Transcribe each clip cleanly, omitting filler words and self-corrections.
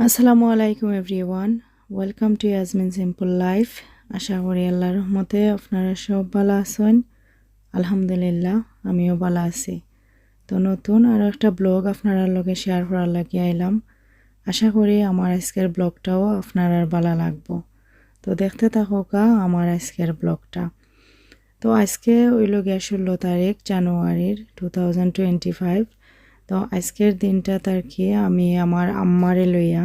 আসসালামু আলাইকুম everyone, welcome to Yasmin simple life. আশা করি আল্লাহর রহমতে আপনারা সব ভালো আছেন। আলহামদুলিল্লাহ, আমিও ভালো আছি। তো নতুন আরও একটা ব্লগ আপনারা লগে শেয়ার করার লাগি আইলাম। আশা করি আমার আজকের ব্লগটাও আপনার ভালো লাগবো। তো দেখতে থাকুকা আমার আজকের ব্লগটা। তো আজকে হইল গিয়া 16 তারিখ জানুয়ারির 2025। তো আজকের দিনটা তার কি আমি আমার আম্মারে লইয়া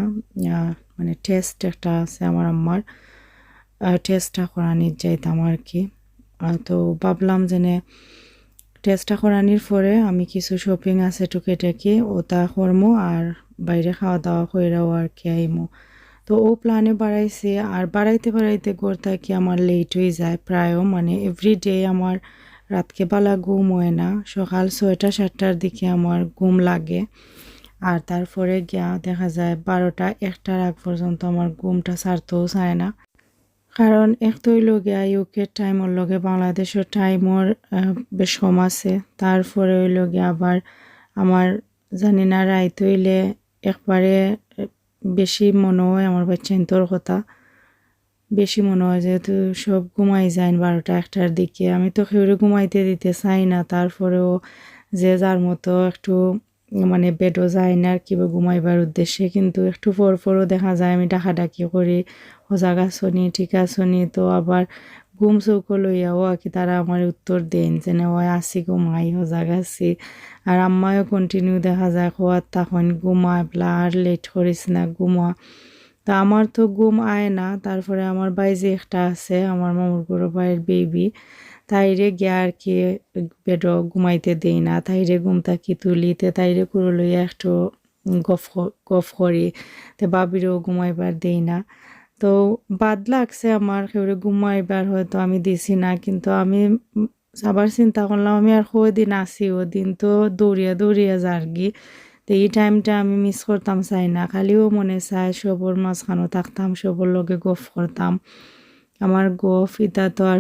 মানে টেস্ট একটা আছে আমার আম্মার, টেস্টটা করানির যাইতাম আর কি। তো ভাবলাম যে টেস্টটা করানির পরে আমি কিছু শপিং আছে টুকিটাকি ওটা করমো আর বাইরে খাওয়া দাওয়া কইরাও আর কি আইমো। তো ও প্ল্যানে বাড়াইছে আর বাড়াইতে বাড়াইতে ঘর থাকি আমার লেট হয়ে যায় প্রায়ও, মানে এভরিডে আমার রাতকে বেলা ঘুম হয় না। সকাল 6টা-7টার দিকে আমার ঘুম লাগে আর তারপরে গিয়া দেখা যায় 12টা-1টার আগ পর্যন্ত আমার ঘুমটা ছাড়তেও চায় না। কারণ এক তো হইল গিয়া ইউকের টাইমর লগে বাংলাদেশের টাইমর বেশ কম আছে। তারপরে হইল গিয়া আবার আমার জানি না রাইত হইলে একবারে বেশি মনে হয় আমার বাচ্চাইন্তর কথা, বেশি মনে হয় যেহেতু সব ঘুমাই যায় 12টা-1টার দিকে। আমি তো কেউরে ঘুমাইতে দিতে চাই না, তারপরেও যে যার মতো একটু মানে বেডও যায় না আর কি ঘুমাইবার উদ্দেশ্যে, কিন্তু একটু পরও দেখা যায় আমি ডাকাডাকি করি, সজাগ আছনি, ঠিক আছনি। তো আবার ঘুম চৌকো লইয়াও আর কি তারা আমার উত্তর দেন যে ওই আসি ঘুমাই সজাগ আছি। আর আম্মায়ও কন্টিনিউ দেখা যায় খোয়ার তখন ঘুমা বলা আর লেট করিস না ঘুমা। তা আমার তো ঘুম আয় না। তারপরে আমার বাইজি একটা আছে, আমার মামুর বড় ভাইয়ের বেবি, তাইরে গিয়া আর কি বেডও ঘুমাইতে দেই না। তাইরে ঘুম থাকি তুলিতে তাইরে কুড়ো লইয়া একটু গফ করি। তে বাবিরও ঘুমাইবার দেই না। তো বাদ লাগছে আমার কেউরে ঘুমাইবার, হয়তো আমি দিছি না, কিন্তু আমি আবার চিন্তা করলাম আমি আর দিন আসি ও দিন তো দৌড়িয়া দৌড়িয়া যারগি। তো এই টাইমটা আমি মিস করতাম চাই না, খালিও মনে চায় সবর মাঝখানো থাকতাম, সবর লগে গফ করতাম। আমার গফ ইটা তো আর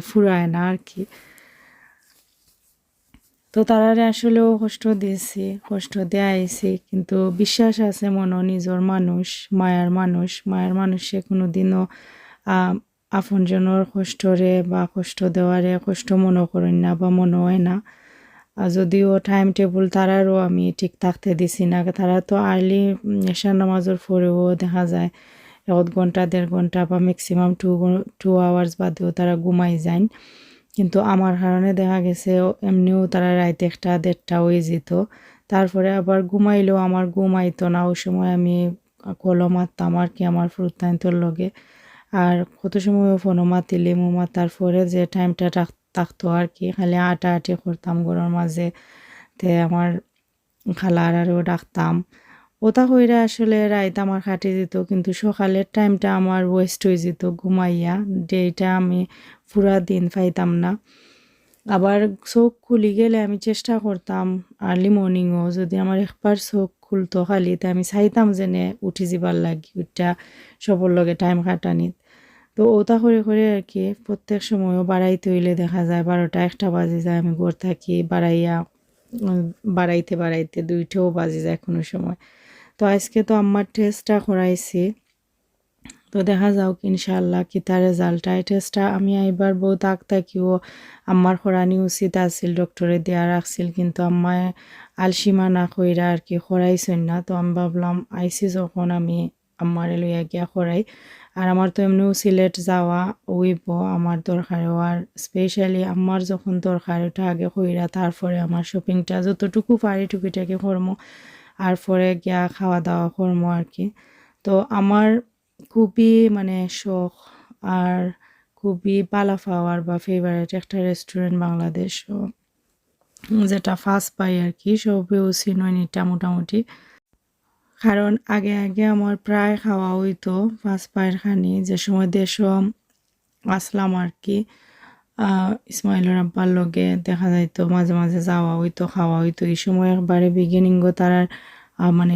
ফুরায় না আর কি। তো তারারে আসলেও কষ্ট দিয়েছি, কষ্ট দিয়ে আইছি, কিন্তু বিশ্বাস আছে মনো নিজের মানুষ, মায়ার মানুষে কোনোদিনও আপনজনের কষ্টরে বা কষ্ট দেওয়ারে কষ্ট মনে করেন না বা মনে হয় না। যদিও টাইম টেবিল তারারও আমি ঠিক থাকতে দিছি না, তারা তো আর্লি এশার নামাজের পরেও দেখা যায় 1 ঘন্টা 1.5 ঘন্টা বা ম্যাক্সিমাম 2 আওয়ার্স বাদেও তারা ঘুমাই যায়। কিন্তু আমার কারণে দেখা গেছে এমনিও তারা রাইতে 1টা 1:30 হয়ে যেত। তারপরে আবার ঘুমাইলেও আমার ঘুমাইতো না, ওই সময় আমি কলও মারতাম আর কি আমার ফুরতাইন্তর লগে। আর কত সময় ফোনও মাতিলে মাতার পরে যে টাইমটা থাকতো আর কি খালি আটাআটি করতাম ঘরের মাঝে। তে আমার খালার আরও ডাকতাম, ওটা কইরা আসলে রাইত আমার কাটে যেত, কিন্তু সকালের টাইমটা আমার ওয়েস্ট হয়ে যেত ঘুমাইয়া, যেটা আমি পুরা দিন পাইতাম না। আবার চোখ খুলি গেলে আমি চেষ্টা করতাম আর্লি মর্নিংও যদি আমার একবার চোখ খুলতো খালি, তা আমি চাইতাম যে উঠি যাবার লাগি ওইটা সবর লগে টাইম কাটানি। তো ওটা করে করে আর কি প্রত্যেক সময়ও বাড়াইতে হইলে দেখা যায় 12টা 1টা বাজে যায়, আমি ঘর থাকি বাড়াইয়া বাড়াইতে বাড়াইতে 2টাও বাজে যায় কোনো সময়। তো আজকে তো আম্মার টেস্টটা করাইছি, তো দেখা যাওক ইনশাআল্লাহ কি তার রেজাল্টটা। এই টেস্টটা আমি এইবার বহুত আগ থাকিও আম্মার করানি উচিত আছিল, ডক্টরে দেয়া রাখছিল, কিন্তু আম্মায় আলসিমা না কইরা আর কি করাইছেন না। তো আমি ভাবলাম আইসি যখন আমি আম্মারে লইয়া গিয়া করাই। আর আমার তো এমনিও সিলেট যাওয়া হইব আমার দরকারেও, আর স্পেশালি আম্মার যখন দরকার ওটা আগে কইরা তারপরে আমার শপিংটা যতটুকু পারি টুকিটাকি করমো, আর পরে গিয়া খাওয়া দাওয়া করমো আর কি। তো আমার খুবই মানে শখ আর খুবই পালা পাওয়ার বা ফেভারিট একটা রেস্টুরেন্ট বাংলাদেশ, যেটা ফার্স্ট পাই আর কি সবেও চিনয়নি এটা মোটামুটি। কারণ আগে আগে আমার প্রায় খাওয়া হইতো ফার্স্ট পায়ের খানি, যে সময় দেশও আসলাম আর কি। ইসমাইলের আব্বার লগে দেখা যাইতো মাঝে মাঝে যাওয়া হইতো খাওয়া হইতো। এই সময় একবারে বিগিনিংও তারার মানে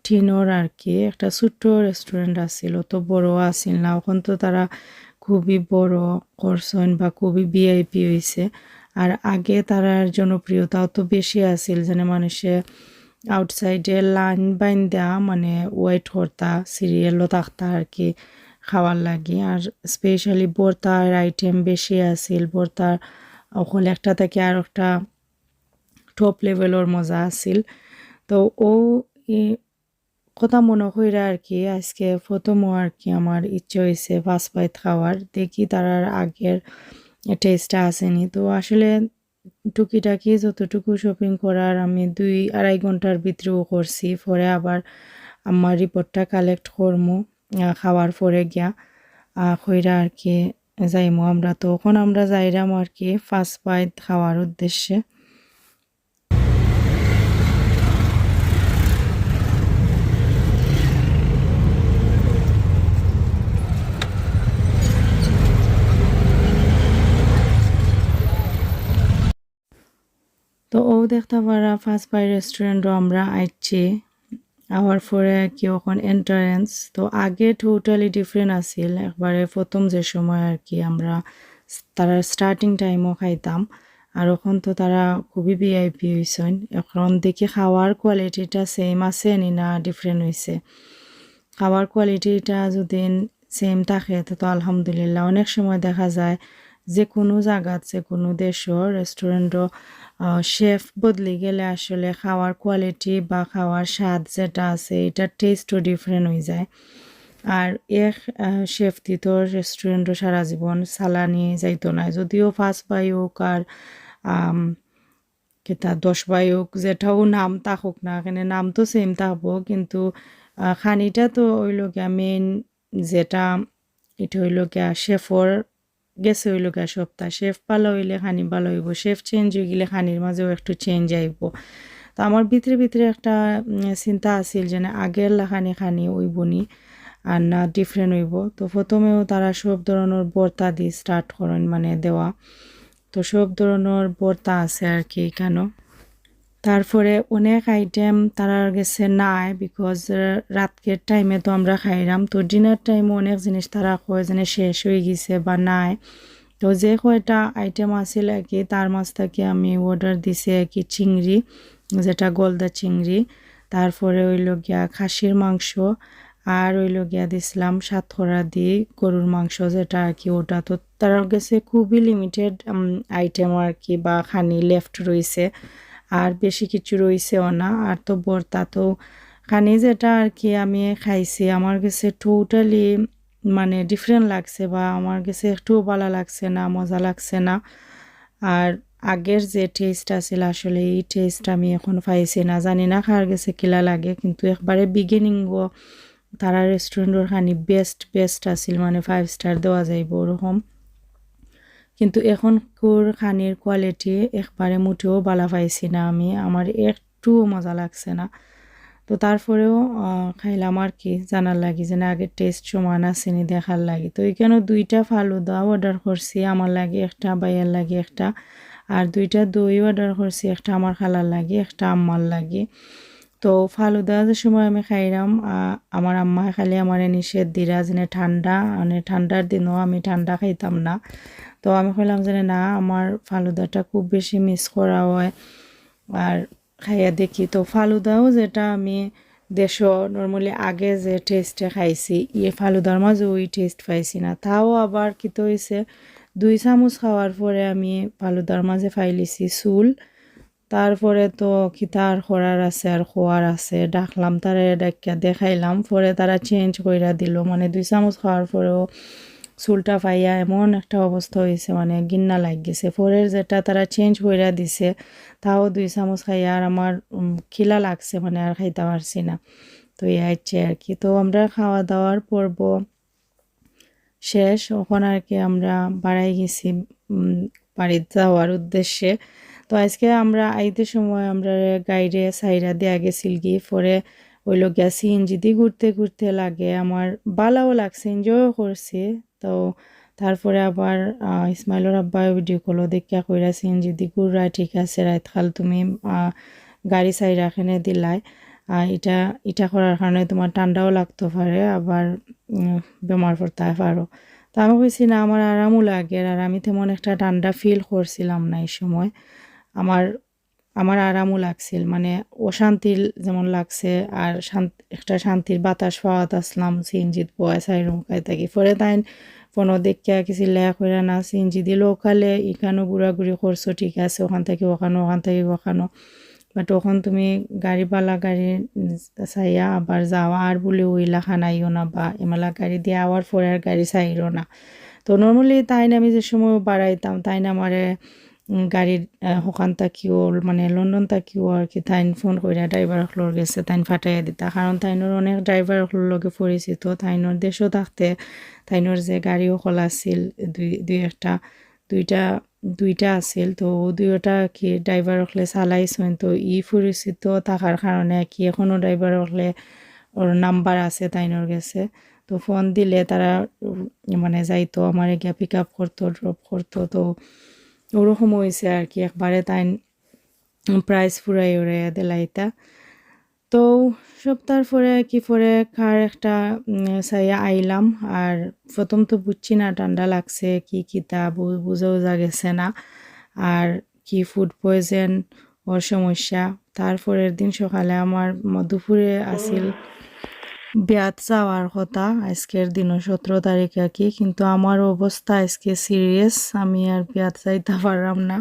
টিনর আর কি একটা ছোট্ট রেস্টুরেন্ট আসছিল, তো বড় আসিল না। এখন তো তারা খুবই বড় করছেন বা খুবই ভিআইপি হয়েছে। আর আগে তারার জনপ্রিয়তাও তো বেশি আছিল, যেন মানুষে আউটসাইডে লাইন বাইন্দা মানে ওয়েট করতা সিরিয়ালও থাকতা আর কি খাওয়ার লাগি। আর স্পেশালি ভর্তার আইটেম বেশি আছিল, ভর্তার অকল একটা থেকে আর একটা টপ লেভেলের মজা আছিল। তো ও কথা মনে কইরা আর কি আজকে প্রথমও আর কি আমার ইচ্ছে হয়েছে ফাস্ট ফাইড খাওয়ার, দেখি তার আগের টেস্টটা আসেনি। তো আসলে টুকিটাকি যতটুকু শপিং করার আমি 2-2.5 ঘন্টার ভিতরেও করছি। পরে আবার আমার রিপোর্টটা কালেক্ট করমু খাওয়ার পরে গিয়া কইরা আর কি যাইমু আমরা। তো এখন আমরা যাইরাম আর কি ফাস্ট ফাইড খাওয়ার উদ্দেশ্যে। তো ও দেখতে পারা ফার্স্ট বাই রেস্টুরেন্টও আমরা আইছি। আওয়ার পরে কি ওখান এন্ট্রান্স তো আগে টোটালি ডিফারেন্ট আছিল একবারে প্রথম যে সময় আর কি আমরা তারা স্টার্টিং টাইমও খাইতাম। আর এখন তো তারা খুবই ভিআইপি হয়েছেন। এখন দেখি খাওয়ার কোয়ালিটিটা সেম আছে নি না ডিফারেন্ট হয়েছে। খাওয়ার কোয়ালিটিটা যদি সেম থাকে তো আলহামদুলিল্লাহ। অনেক সময় দেখা যায় যে কোনো জায়গাত যে কোনো দেশের রেস্টুরেন্টও শেফ বদলে গেলে আসলে খাওয়ার কোয়ালিটি বা খাওয়ার স্বাদ যেটা আছে এটার টেস্টও ডিফারেন্ট হয়ে যায়। আর এক শেফ দিত রেস্টুরেন্টও সারা জীবন চালানি যাইতো না, যদিও ফার্স্ট বাই হোক আর কিতা 10 বাই হোক যেটাও নাম থাকুক না এখানে নাম তো সেম থাকবো, কিন্তু খানিটা তো হইল গিয়া মেন যেটা এটা হইল গিয়া শেফর গেছে হইল গিয়া সপ্তাহ। শেফ ভালো হইলে খানি ভালো হইব, শেফ চেঞ্জ হয়ে গেলে খানির মাঝেও একটু চেঞ্জ আইব। তো আমার ভিতরে ভিতরে একটা চিন্তা আছিল যে না আগের লাখানি খানি হইবনি আর না ডিফারেন্ট হইব। তো প্রথমেও তারা সব ধরনের ভর্তা দিয়ে স্টার্ট করেন মানে দেওয়া, তো সব ধরনের ভর্তা আছে আর কি কেন। তারপরে অনেক আইটেম তারার গেছে নাই বিকজ রাতকের টাইমে তো আমরা খাইলাম, তো ডিনার টাইমে অনেক জিনিস তারা কয় যেন শেষ হয়ে গেছে বা নাই। তো যে কয়টা আইটেম আছিল আর কি তার মাছ থেকে আমি অর্ডার দিছি আর কি চিংড়ি, যেটা গলদা চিংড়ি, তারপরে হইল গিয়া খাসির মাংস, আর হইল গিয়া দিছিলাম সাতখরা দিয়ে গরুর মাংস যেটা আর কি ওটা। তো তার কাছে খুবই লিমিটেড আইটেম আর কি বা খানি লেফট রয়েছে, আর বেশি কিছু রয়েছেও না। আর তো ভর্তা তো খানি যেটা আর কি আমি খাইছি আমার কাছে টোটালি মানে ডিফারেন্ট লাগছে বা আমার কাছে একটুও ভালো লাগছে না, মজা লাগছে না। আর আগের যে টেস্ট আছিল আসলে এই টেস্ট আমি এখন পাইছি না, জানি না কার কাছে কিলা লাগে, কিন্তু একবারে বিগিনিং তারা রেস্টুরেন্টের খানি বেস্ট বেস্ট আছিল মানে 5 স্টার দেওয়া যাইব ওরকম। কিন্তু এখনকার খানির কোয়ালিটি একবারে মোটেও ভালো পাইছি না আমি, আমার একটুও মজা লাগছে না। তো তারপরেও খাইলাম আর কি জানার লাগি যে না আগের টেস্ট সমান আসেনি দেখার লাগি। তো এখানে 2টা ফালুদা অর্ডার করছি আমার লাগে একটা, বাইয়ের লাগে একটা, আর 2টা দই অর্ডার করছি, একটা আমার খালার লাগে একটা আম্মার লাগে। তো ফালুদা যে সময় আমি খাইলাম আমার আম্মা খালি আমার নিষেধ দিরা যে ঠান্ডা মানে ঠান্ডার দিনও আমি ঠান্ডা খাইতাম না। তো আমি কইলাম যে না আমার ফালুদাটা খুব বেশি মিস করা হয় আর খাইয়া দেখি। তো ফালুদাও যেটা আমি দেশও নর্মালি আগে যে টেস্টে খাইছি ফালুদার মাঝে ওই টেস্ট পাইছি না। তাও আবার কি তো হয়েছে 2 চামচ খাওয়ার পরে আমি ফালুদার মাঝে ফাইলিছি চুল। তারপরে তো খিতার করার আছে আর খোয়ার আছে, ডাকলাম তারা ডাকিয়া দেখাইলাম, পরে তারা চেঞ্জ কইরা দিল মানে 2 চামচ খাওয়ার পরেও চুলটা পাইয়া এমন একটা অবস্থা হয়েছে মানে গিন্না লাগ গেছে। পরের যেটা তারা চেঞ্জ কইরা দিছে তাও 2 চামচ খাইয়া আর আমার খিলা লাগছে মানে আর খাইতে পারছি না। তো এই হচ্ছে আর কি। তো আমরা খাওয়া দাওয়ার পর্ব শেষ, ওখান আর কি আমরা বাড়াই গেছি বাড়িতে যাওয়ার উদ্দেশ্যে। তো আজকে আমরা আইতে সময় আমরা গাইডে সাইরা দেয়া গেছিল গিয়ে, পরে ওই লোক গিয়া সিএনজি দিয়ে ঘুরতে ঘুরতে লাগে আমার ভালোও লাগছে, এনজয়ও করছি। তো তারপরে আবার ইসমাইলের আব্বাই ভিডিও কলও দেখিয়া কইরা সিএনজি দিয়ে ঘুরা ঠিক আছে রাত খাল তুমি গাড়ি সাইড রাখেনে দিলাই, এটা এটা করার কারণে তোমার ঠান্ডাও লাগতে পারে আবার বেমার পড়তে পারো। তো আমি কইছি না আমার আরামও লাগে আর আমি তেমন একটা ঠান্ডা ফিল করছিলাম না এই সময়। আমার আমার আরামও লাগছিল মানে অশান্তির যেমন লাগছে আর একটা শান্তির বাতাস পাওয়াত আসলাম সিনজিত বয় সাইরুম খাই থাকি পরে তাই ফোনও দেখিয়া কিছু লেয়া করে না সিনজি দিয়ে লোকালে ইখানো ঘোরাঘুরি করছো ঠিক আছে ওখান থেকে ওখান থেকে ওখানো বাট ওখান তুমি গাড়ি চাইয়া আবার যাওয়া আর বলে ওইলা খানাইও না বা এমেলা গাড়ি দিয়ে আওয়ার পরে আর গাড়ি চাইরো না তো নর্মালি তাই না আমি যে সময় বাড়াইতাম তাই না আমারে গাড়ির ওখান থাকিও মানে লন্ডন থাকিও আর কি তাইন ফোন করে ড্রাইভার হলোর গেছে তাইন ফাটাইয়া দিতা কারণ তাইনোর অনেক ড্রাইভার হলোর লগে পরিচিত তাইনোর দেশও থাকতে তাইনোর যে গাড়িও খোলা আছিল দুইটা আছিল তো দুইটা কি ড্রাইভার হলে চালাইছেন তো পরিচিত থাকার কারণে কি এখনও ড্রাইভার হলে ওর নাম্বার আছে তাইনোর গেছে তো ফোন দিলে তারা মানে যাইতো আমার গিয়া পিক আপ করতো ড্রপ করতো তো ওরকম হয়েছে আর কি একবারে তাই প্রাইস ফুরাই উড়াইয়া দিলাইতা তো সপ্তাহ পরে খার একটা চাইয়া আইলাম আর প্রথম তো বুঝছি না ঠান্ডা লাগছে কিতা বুঝা গেছে না আর কি ফুড পয়জন ওর সমস্যা তারপরের দিন সকালে আমার দুপুরে আসিল বিয়াত যাওয়ার কথা আজকের দিনও 17 তারিখে কি কিন্তু আমার অবস্থা আজকে সিরিয়াস আমি আর বিয়াত যাইতে পারলাম না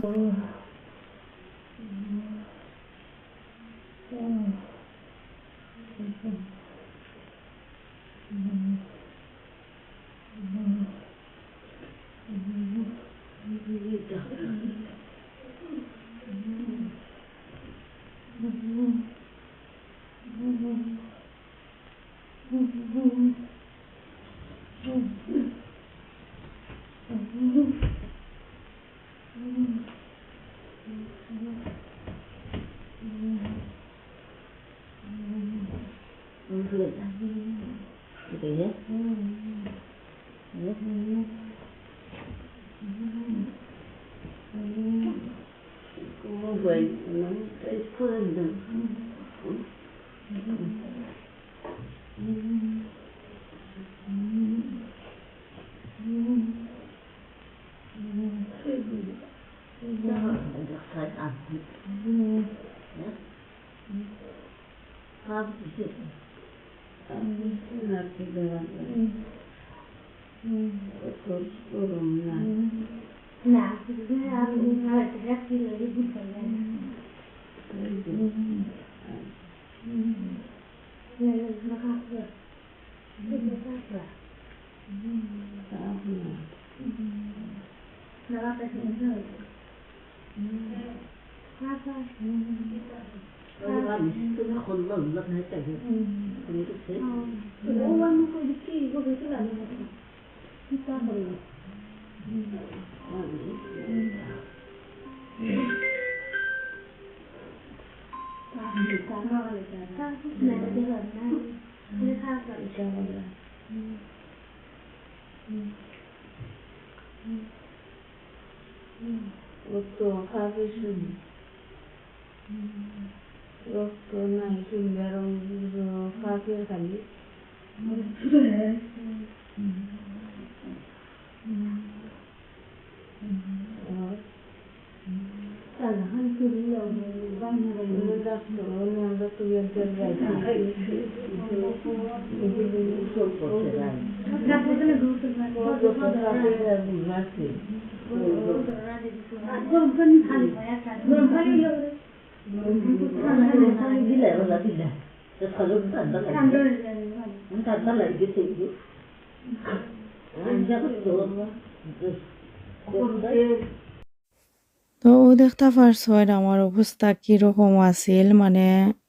তো ও দেখতে পারছো আমার অবস্থা কিরকম আছিল মানে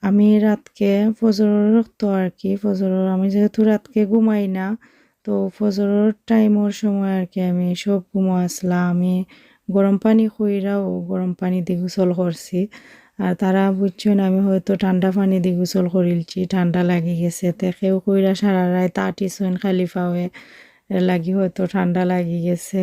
আমি রাতকে ফজরের রক্ত আর কি ফজরের আমি যেহেতু রাতকে ঘুমাই না তো ফজরের টাইমের সময় আর কি আমি সব ঘুমো আসলাম আমি গরম পানি খুইরাও গরম পানি দিয়ে গোসল করছি আর তারা বুঝছো না আমি হয়তো ঠান্ডা পানি দিয়ে গোসল করিলছি ঠান্ডা লাগি গেছে তে কেউ কইরা সারা রাত আটিছইন খালি পাওয়ে লাগি হয়তো ঠান্ডা লাগি গেছে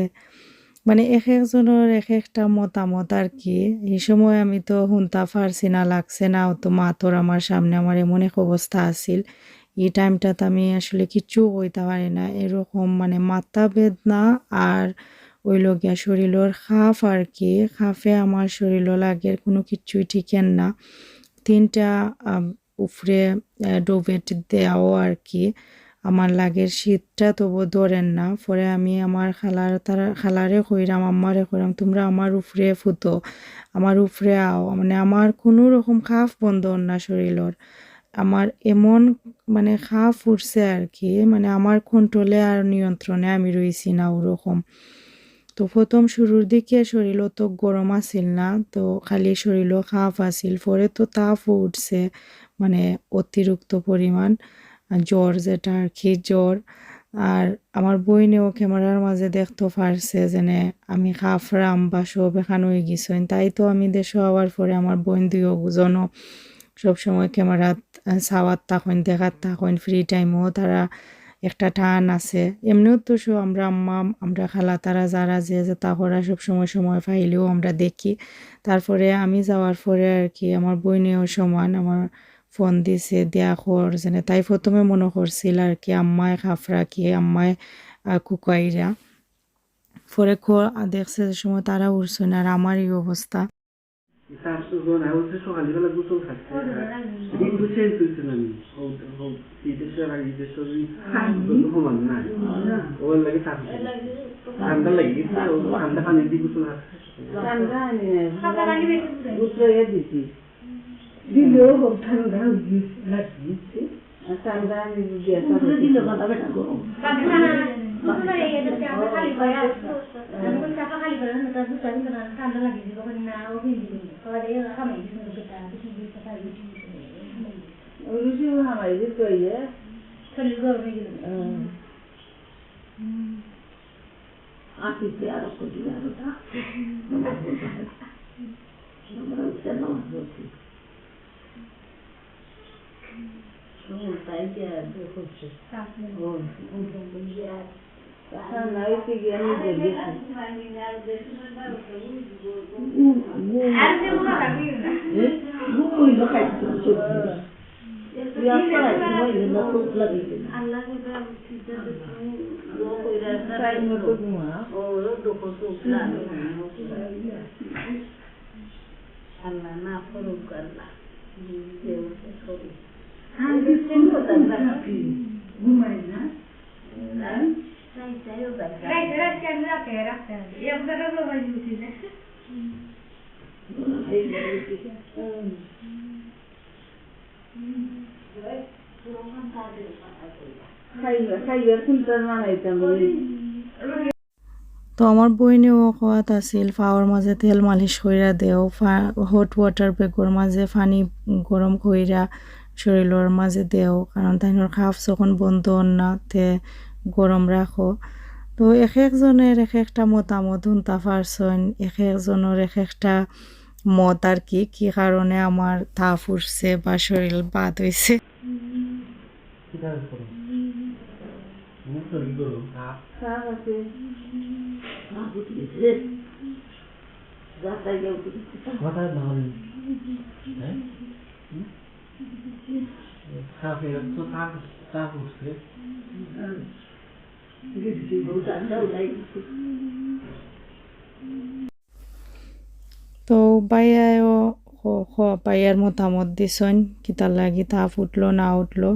মানে এক একজনের এক একটা মতামত আর কি এই সময় আমি তো শুনতা পারছি না লাগছে না তো মাতর আমার সামনে আমার এমন এক অবস্থা আছিল এই টাইমটাতে আমি আসলে কিচ্ছু কইতে পারি না এরকম মানে মাথা বেদনা আর ওইল গিয়া শরীরের খাফ আর কি খাফে আমার শরীর লাগের কোনো কিছুই ঠিকেন না 3টা উপরে ডোবেট দেওয়াও আর কি আমার লাগের শীতটা তবু ধরেন না পরে আমি আমার খালারে কইরাম আম্মারে কইরাম তোমরা আমার উপরে ফুতো আমার উপরে আও মানে আমার কোনো রকম খাফ বন্ধ না শরীরের আমার এমন মানে খাফ উঠছে আর কি মানে আমার কন্ট্রোলে আর নিয়ন্ত্রণে আমি রইছি না ওরকম তো প্রথম শুরুর দিকে শরীর তো গরম আসিল না তো খালি শরীরও খাফ আসিল পরে তো তাপ উঠছে মানে অতিরিক্ত পরিমাণ জ্বর যেটা আর কি জ্বর আর আমার বইনেও ক্যামেরার মাঝে দেখতে পারছে যেনে আমি খাফরাম বা সব এখানে হয়ে গেছেন তাই তো আমি দেশে হওয়ার পরে আমার বোন দুজনও সবসময় ক্যামেরা সাওয়ার তখন দেখার তখন ফ্রি টাইমও তারা একটা টান আছে এমনিও তো আমরা আম্মা আমরা খালা তারা যারা যে তা করা সময় পাইলেও আমরা দেখি তারপরে আমি যাওয়ার পরে আর কি আমার বইনেও সমান আমার ফোন দিছে দেয়া কর যেন তাই প্রথমে মনে করছিল আর কি আম্মায় খাফরা কি আম্মায় কুকাইরা পরে দেখছে যে সময় তারা উঠছে না আর আমার এই অবস্থা সকালবেলা গোসল খাচ্ছে কিন্তু চেঞ্জ হয়েছে না সমান না ওর লাগে ঠান্ডা লাগে ঠান্ডা পানি দিয়ে গোসল খাচ্ছে দিছি দিলেও খুব ঠান্ডা লাগিয়েছে ঠান্ডা দিল গরম আল্লাহ না করুক আল্লাহ ঘুমাই না তো আমার বইনেও খাওয়াত আছিল ফাওয়ার মাঝে তেল মালিশ কইরা দেও হট ওয়াটার বেগর মাঝে পানি গরম কইরা শরীরের মাঝে দেও কারণ তাইনোর খাফ যখন বন্ধ না তে গরম রাখো তো এক একজনের এক একটা মতামত শুনতে পারছেন এক একজনের এক একটা মত আর কি কি কারণে আমার তাপ উঠছে বা শরীর বাদ হয়েছে তো বাইয়াও বাইয়ার মতামত দিছেন কিতার লাগি তাপ উঠলো না উঠলো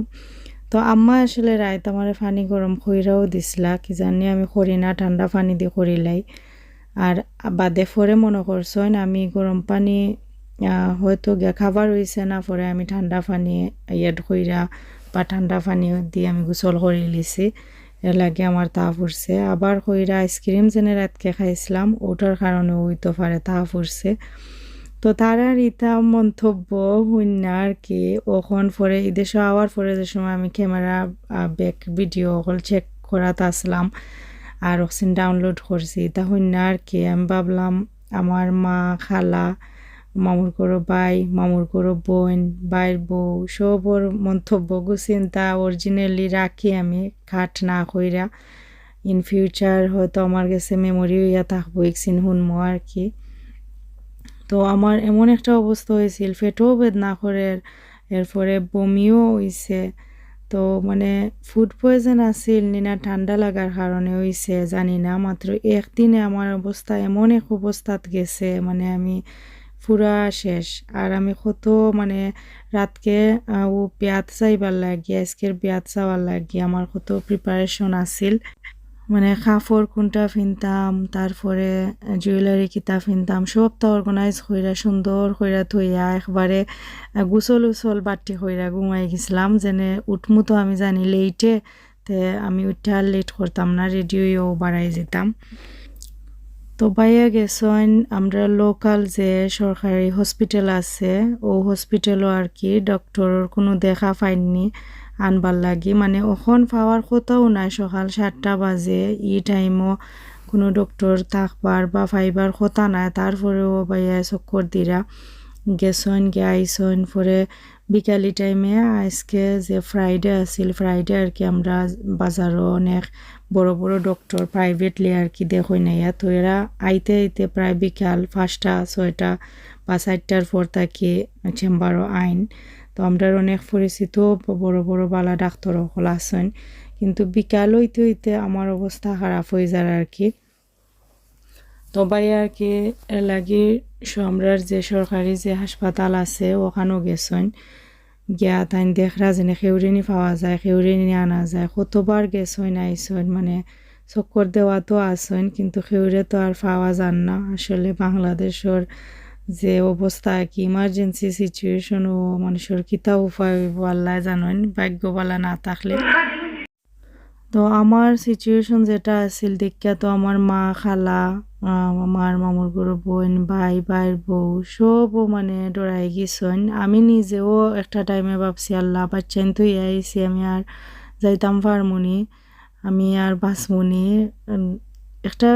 তো আম্মা আসলে রাইত আমার পানি গরম কইরাও দিছিলা কি জানি আমি করি না ঠান্ডা পানি দিয়ে করিলাই আর বাদে পরে মনে করছেন আমি গরম পানি হয়তো খাবার হয়েছে না পরে আমি ঠান্ডা পানি এড কইরা বা ঠান্ডা পানি দিয়ে আমি গোসল করে লিছি এর লাগে আমার তাপ উঠছে আবার কইরা আইসক্রিম যেনে রাতকে খাইছিলাম ওটার কারণে হইতে পারে তাপ উঠছে তো তারা ইতা মন্তব্য হইন আর কি ওখন পরে এদেশে আওয়ার পরে যে সময় আমি ক্যামেরা ব্যাক ভিডিও হল চেক করাতে আসলাম আর অক্সিন ডাউনলোড করছি তা হইন আর কি আমি ভাবলাম আমার মা খালা মামুর করো ভাই মামুর করো বোন ভাইয়ের বউ সবর মন্তব্য চিন্তা অরিজিনালি রাখি আমি কাট না কইরা ইন ফিউচার হয়তো আমার কাছে মেমোরি হইয়া থাকবো একদিন শুনবো আর কি তো আমার এমন একটা অবস্থা হয়েছিল পেটও বেদনা করে এরপরে বমিও হয়েছে তো মানে ফুড পয়জন আছিল না ঠান্ডা লাগার কারণে হইছে জানি না, মাত্র একদিনে আমার অবস্থা এমন এক অবস্থাত গেছে, মানে আমি পুরা শেষ। আর আমি কত মানে রাতকে ও পেঁয়াজ চাইবার লাগি, আজকের পেঁয়াজ চাওয়ার লাগি আমার কত প্রিপারেশন আছিল, মানে কাপড় কোনটা ফিনতাম, তারপরে জুয়েলারি কিতা ফিনতাম, সবটা অর্গানাইজ কইরা সুন্দর কইরা থইয়া একবারে গুছল উছল বাটি কইরা ঘুমাই গেছিলাম, যেনে উঠমু তো আমি জানি লেইটে, তে আমি উঠে আর লেট করতাম না, রেডিও বাড়াই যেতাম। তো বাইয়া গেছেন আমরা লোকাল যে সরকারি হসপিটাল আছে, ও হসপিটালও আর কি ডক্টরের কোনো দেখা পাইনি আনবার লাগি, মানে ওখন পাওয়ার কথাও নাই, সকাল 7টা বাজে, ই টাইমও কোনো ডক্টর থাকবার বা পাইবার কথা নাই, তারপরেও বাইয়া চক্কর দিরা গেছেন গিয়ে আইসন। পরে বিকালি টাইমে আজকে যে ফ্রাইডে আছিল, ফ্রাইডে আর কি আমরা বাজারও অনেক বড় বড় ডক্টর প্রাইভেটলি আর কি দেখই নাইয়া, তো এরা আইতে আইতে প্রায় বিকাল 5টা 6টা বা 4টার পর থাকি চেম্বারও আইন। তো আমরা অনেক পরিচিত বড় বড় বালা ডাক্তার সকল আছেন, কিন্তু বিকাল হইতে হইতে আমার অবস্থা খারাপ হয়ে যায় আর কি। তো ভাই আর কি এর লাগি আমরার যে সরকারি যে হাসপাতাল আছে ওখানেও গেছেন গিয়া তাই দেখরা যেন খেউরিনি পাওয়া যায়, খেউরিনি আনা যায়, কতবার গেছেন আইসন, মানে চক্কর দেওয়া তো আসেন, কিন্তু খেউরে তো আর পাওয়া যান না। আসলে বাংলাদেশের যে অবস্থা কি ইমার্জেন্সি সিচুয়েশন, ও মানুষের কিতা উপায় হইব আল্লাহ জানেন, ভাগ্যবালা না থাকলে। তো আমার সিচুয়েশন যেটা আছিল দেখা, তো আমার মা খালা আমার মামুর গরু বোন ভাই ভাইয়ের বউ সবও মানে ডরাই গেছেন। আমি নিজেও একটা টাইমে ভাবছি আল্লাহ বাচ্চাইন তো আইছি, আমি আর যাইতাম পারমুনি, আমি আর বাঁচমুনি। একটা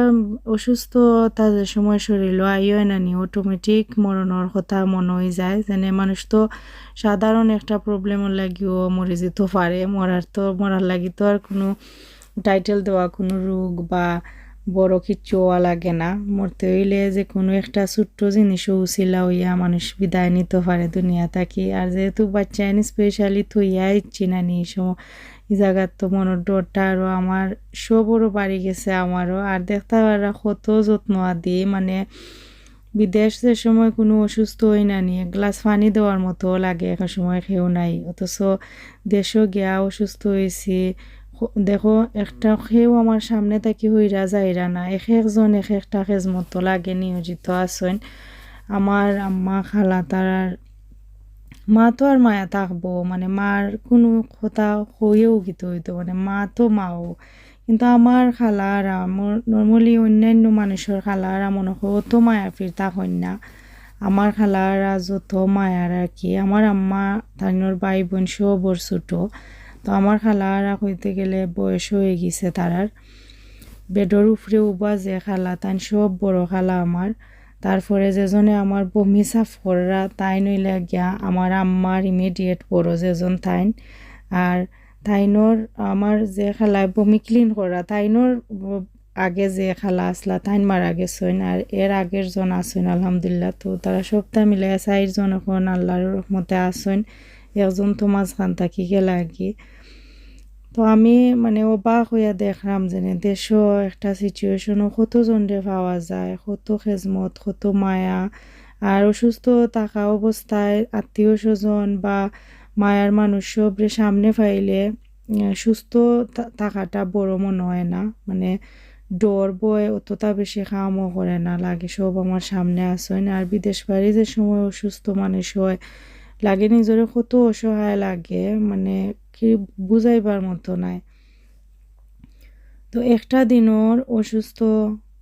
অসুস্থতা যে সময় শরীর আইও নানি অটোমেটিক মরণের কথা মনে হয়ে যায়, যেন মানুষ তো সাধারণ একটা প্রবলেমের লাগিও মরে যেতে পারে, মরার লাগি তো আর কোনো টাইটেল দেওয়া কোনো রোগ বা বড় কিচ্ছু হওয়া লাগে না, মরতে হইলে যে কোনো একটা ছোট্ট জিনিসও উচিলা হইয়া মানুষ বিদায় নিতে পারে দুনিয়া থাকি। আর যেহেতু বাচ্চা এনে স্পেশালি থইয়া ইচ্ছি না নি সময় এই জায়গার, তো মনের ডরটা আরও আমার সবরও বাড়ি গেছে আমারও। আর দেখতে পারা কত যত্ন আদি, মানে বিদেশ যে সময় কোনো অসুস্থ হই না নিয়ে গ্লাস পানি দেওয়ার মতো লাগে, এক সময় খেয়েও নাই, অথচ দেশও গিয়া অসুস্থ হয়েছি দেখো একটা খেয়েও আমার সামনে থাকি হইরা যাইরা না, এক একজন এক একটা খেজমতো লাগে নিয়োজিত আছেন। আমার আম্মা খালা তার মা তো আর মায়া থাকবো, মানে মার কোনো কথা হয়েও গীত হইতো, মানে মা তো মাও, কিন্তু আমার খালারা নর্মালি অন্যান্য মানুষের খালারা মনে হয় অত মায়া ফির থাকেন না, আমার খালারা যত মায়ার আর কি। আমার আম্মা তাইনোর ভাই বোন সবর ছোটো, তো আমার খালারা কইতে গেলে বয়স হয়ে গেছে তারার, বেডর উপরে উবা যে খালা তাই সব বড় খালা আমার। তারপরে যেজনে আমার বমি সাফ করা তাই নইলে গিয়া আমার আম্মার ইমিডিয়েট বড় যেজন তাইন, আর তাইনোর আমার যে খালায় বমি ক্লিন করা তাইনোর আগে যে খালা আসলা তাইন মারা গেছেন, আর এর আগের জন আসেন আলহামদুলিল্লাহ। তো তারা সপ্তাহ মিলে 4জন এখন আল্লাহর রহমতে আসেন, একজন তো মাঝখান থাকি গেলা আর কি। তো আমি মানে অবাক হইয়া দেখলাম যে দেশও একটা সিচুয়েশনও কতজনরে পাওয়া যায়, কত খেজমত কত মায়া, আর অসুস্থ থাকা অবস্থায় আত্মীয় স্বজন বা মায়ার মানুষ সবরে সামনে পাইলে সুস্থ থাকাটা বড় মনে হয় না, মানে ডর বয় অতটা বেশি কামও করে না, লাগে সব আমার সামনে আসেন। আর বিদেশ বাড়ি যে সময় অসুস্থ মানুষ হয় লাগে নিজরে কত অসহায় লাগে, মানে কি বুঝাইবার মতো নাই। তো একটা দিনের অসুস্থ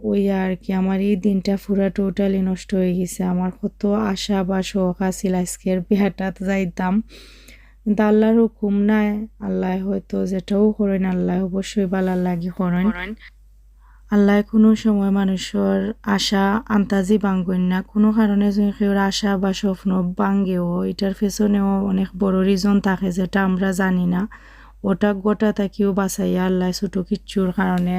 ওই আর কি আমার এই দিনটা পুরা টোটালি নষ্ট হয়ে গেছে। আমার কত আশা বা শখ আছিল আজকের বিয়াটাতে যাইতাম, কিন্তু আল্লাহর হুকুম নাই, আল্লাহ হয়তো যেটাও করেন আল্লাহ অবশ্যই ভালার লাগি করেন। আল্লাহ কোনো সময় মানুষের আশা আন্তাজি ভাঙ্গেন না, কোনো কারণে যদি কেউ আশা বা স্বপ্ন ভাঙ্গেও এটার পেছনেও অনেক বড় রিজন থাকে যেটা আমরা জানি না, ওটা গোটা থাকিও বাঁচাইয়া আল্লাহ ছোটো কিচ্ছুর কারণে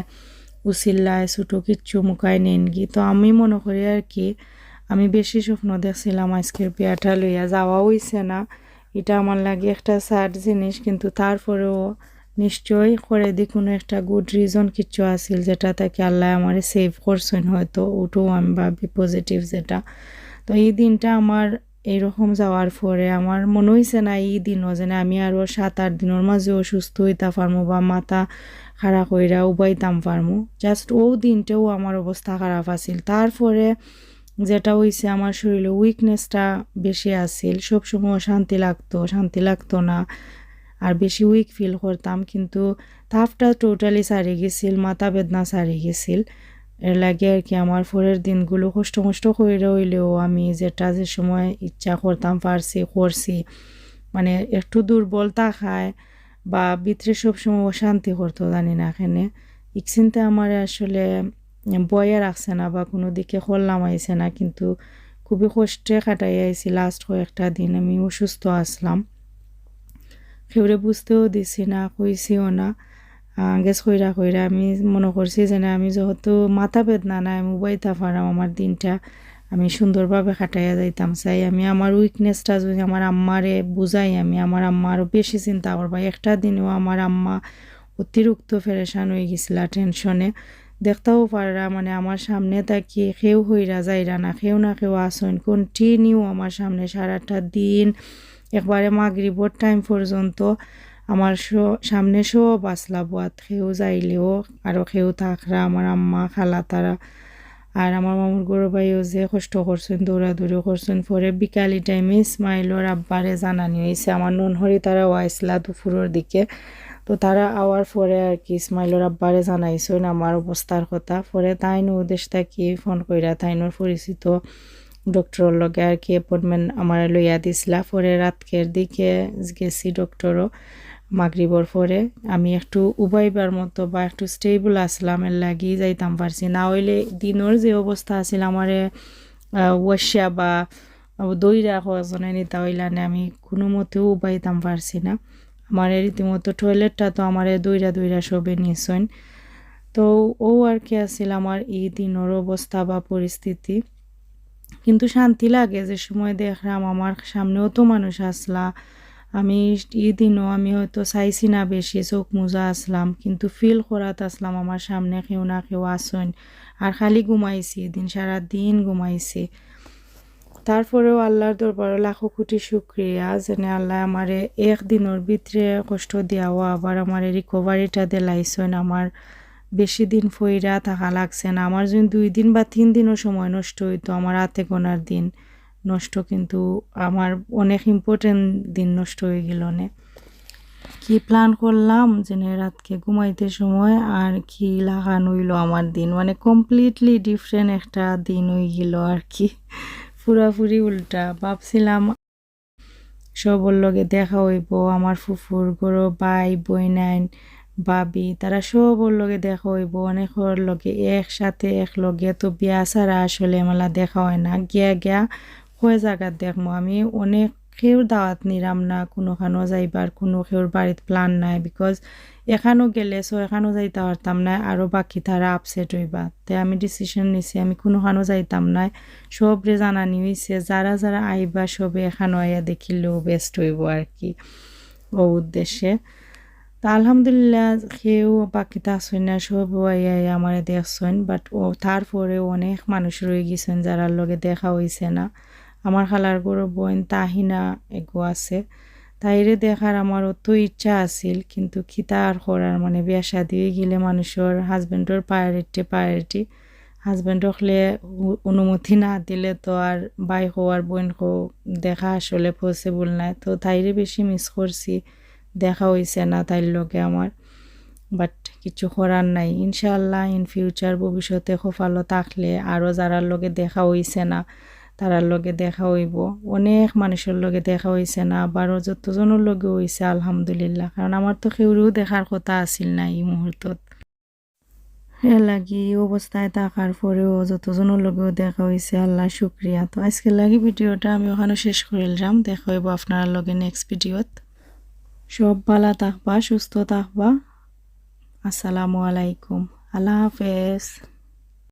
উচিল্লায় ছোটো কিচ্ছু মুখায় নেন গি। তো আমি মনে করি আর কি আমি বেশি স্বপ্ন দেখছিলাম আজকের বিয়াটা লইয়া, যাওয়া হইছে না, এটা আমার লাগে একটা স্যাড জিনিস, কিন্তু তারপরেও নিশ্চয়ই করে দি কোনো একটা গুড রিজন কিছু আছিল যেটা থেকে আল্লাহ আমার সেভ করছেন, হয়তো ওটাও আমি ভাবি পজিটিভ যেটা। তো এই দিনটা আমার এইরকম যাওয়ার পরে আমার মনে হয়েছে না এই দিনও যেন আমি আরও 7-8 দিনের মাঝে অসুস্থ হইতে পারমো বা মাথা খারাপ হইরা উবাইতাম পারমো। জাস্ট ও দিনটাও আমার অবস্থা খারাপ আছিল। তারপরে যেটা হইছে আমার শরীরে উইকনেসটা বেশি আছিল, সবসময় শান্তি লাগতো না, আর বেশি উইক ফিল করতাম। কিন্তু তাপটা টোটালি সারি গেছিল, মাথা বেদনা সারি গেছিল। এর লাগে আর কি আমার পরের দিনগুলো কষ্ট করে হইলেও আমি যেটা যে সময় ইচ্ছা করতাম করছি। মানে একটু দুর্বল থাকায় বা ভিতরে সবসময় অশান্তি করতো জানি না এখানে ইকসিনতে আমার আসলে বয়ে রাখছে না বা কোনো দিকে করলাম আইছে না, কিন্তু খুবই কষ্টে কাটাই আইছি। লাস্ট কয়েকটা দিন আমি অসুস্থ আসলাম, কেউরে বুঝতেও দিছি না, কইছিও না। গেছ কইরা আমি মনে করছি যে না, আমি যেহেতু মাথা বেদনা নাই, আমি উবাইতা পারাম, আমার দিনটা আমি সুন্দরভাবে কাটাইয়া যাইতাম চাই। আমি আমার উইকনেসটা যদি আমার আম্মারে বুঝাই, আমি আমার আম্মা আরও বেশি চিন্তা করবা। একটা দিনেও আমার আম্মা অতিরিক্ত ফেরেশান হয়ে গেছিলা টেনশনে, দেখতেও পারা মানে আমার সামনে তাকিয়ে কেউ হইরা যাইরা না, কেউ না কেউ আসেন কন্টিনিউ আমার সামনে সারাটা দিন, একবারে মাগরিবর টাইম পর্যন্ত আমার সামনে সব আসলা বুয়াত, কেউ যাইলেও আরও কেউ থাকরা, আমার আম্মা খালা তারা। আর আমার মামুর গরু ভাইও যে কষ্ট করছেন, দৌড়াদৌড়ি করছেন। পরে বিকালি টাইমে ইসমাইলর আব্বারে জানানি হয়েছে, আমার ননহরি তারাও আইসলা দুপুরের দিকে। তো তারা আওয়ার পরে আর কি ইসমাইলর আব্বারে জানাইছেন আমার অবস্থার কথা। পরে তাইনও দেশ থাকি ফোন কইরা তাইনোর পরিচিত ডক্টরের লগে আর কি অ্যাপয়েন্টমেন্ট আমার লইয়া দিছিলা। পরে রাতকের দিকে গেছি ডক্টরও মাগরিবর পরে। আমি একটু উবাইবার মতো বা একটু স্টেবল আসলাম, এর লাগি যাইতাম পারছি না। হইলে দিনের যে অবস্থা আছিল আমারে ওয়াশা বা দইরা কজনে নিতা হইলানে আমি কোনো মতেও উবাইতাম পারছি না। আমার রীতিমতো টয়লেটটা তো আমার দইরা সবে নিয়েছেন। তো ও আর কি আছিল আমার এই দিনের অবস্থা বা পরিস্থিতি। কিন্তু শান্তি লাগে যে সময় দেখলাম আমার সামনেও তো মানুষ আসলা। আমি এই দিনও আমি হয়তো চাইছি না বেশি, চোখ মুজা আসলাম, কিন্তু ফিল করাত আসলাম আমার সামনে কেউ না কেউ আসেন। আর খালি ঘুমাইছি, দিন সারা দিন ঘুমাইছি। তারপরেও আল্লাহর দরবারে লাখো কোটি শুক্রিয়া যেন আল্লাহ আমারে একদিনের ভিতরে কষ্ট দিয়াও আবার আমার রিকভারিটা দিলাইছেন। আমার বেশি দিন ফইরা থাকা লাগছে না। আমার যদি 2 দিন বা 3 দিনও সময় নষ্ট হইতো, আমার হাতে গোনার দিন নষ্ট, কিন্তু আমার অনেক ইম্পর্টেন্ট দিন নষ্ট হয়ে গেল না। কি প্ল্যান করলাম যে রাতকে ঘুমাইতে সময় আর কি লাগান হইলো আমার দিন, মানে কমপ্লিটলি ডিফারেন্ট একটা দিন হয়ে গেল আর কি, পুরাপুরি উল্টা। ভাবছিলাম সবর লগে দেখা হইব, আমার ফুফুর গরো ভাই বইনাইন ভাবি তারা সবর লগে দেখা হইব, অনেকর লগে একসাথে একলগে। তো বিয়া ছাড়া আসলে মেলা দেখা হয় না, গিয়া কয় জায়গার দেখবো আমি। অনেক কেউর দাওয়াত নিরাম না, কোনোখানো যাইবার কোনো কেউর বাড়িত প্ল্যান নাই, বিকজ এখানো গেলে এখানো যাইতে পারতাম না, আরও বাকি তারা আপসেট হইবা। তাই আমি ডিসিশন নিছি আমি কোনোখানো যাইতাম না, সবরে জানানি হয়েছে যারা আইবা সবে এখানো আইয়া দেখিলেও বেস্ট হইব আর কি, ও উদ্দেশ্যে। তা আলহামদুলিল্লাহ কেউ বাকিটা আসেন না, সব আইয়া আমার দেখছেন। বাট ও তারপরে অনেক মানুষ রয়ে গেছেন যারা লগে দেখা হয়েছে না। আমার খালার গরু বোন তাহিনা এগো আছে, তাইরে দেখার আমার অত ইচ্ছা আছিল, কিন্তু খিতা আর করার, মানে বিয়া শাদি হয়ে গেলে মানুষের হাজব্যান্ডের প্রায়োরিটি। হাজব্যান্ড হলে অনুমতি না দিলে তো আর বাই হওয়ার বোন দেখা আসলে পসিবল নাই। তো তাইরে বেশি মিস করছি, দেখা হয়েছে না তাইর লগে আমার। বাট কিছু করার নাই, ইনশাআল্লাহ ইন ফিউচার ভবিষ্যতে ভালো থাকলে আরও যারার লগে দেখা হয়েছে না তারার লগে দেখা হইব। অনেক মানুষের লগে দেখা হয়েছে না, আবারও যতজনের লগে হয়েছে আলহামদুলিল্লাহ, কারণ আমার তো কেউরেও দেখার কথা আসিল না এই মুহূর্তত। এর লাগি এই অবস্থায় থাকার পরেও যতজনের লগেও দেখা হয়েছে আল্লাহ শুক্রিয়া। তো আজকের লাগি ভিডিওটা আমি ওখানে শেষ করিলাম, দেখা হইব আপনার লগে নেক্সট ভিডিওত। সব ভালো থাকবা, সুস্থ থাকবা। আসসালামু আলাইকুম, আল্লাহ হাফেজ।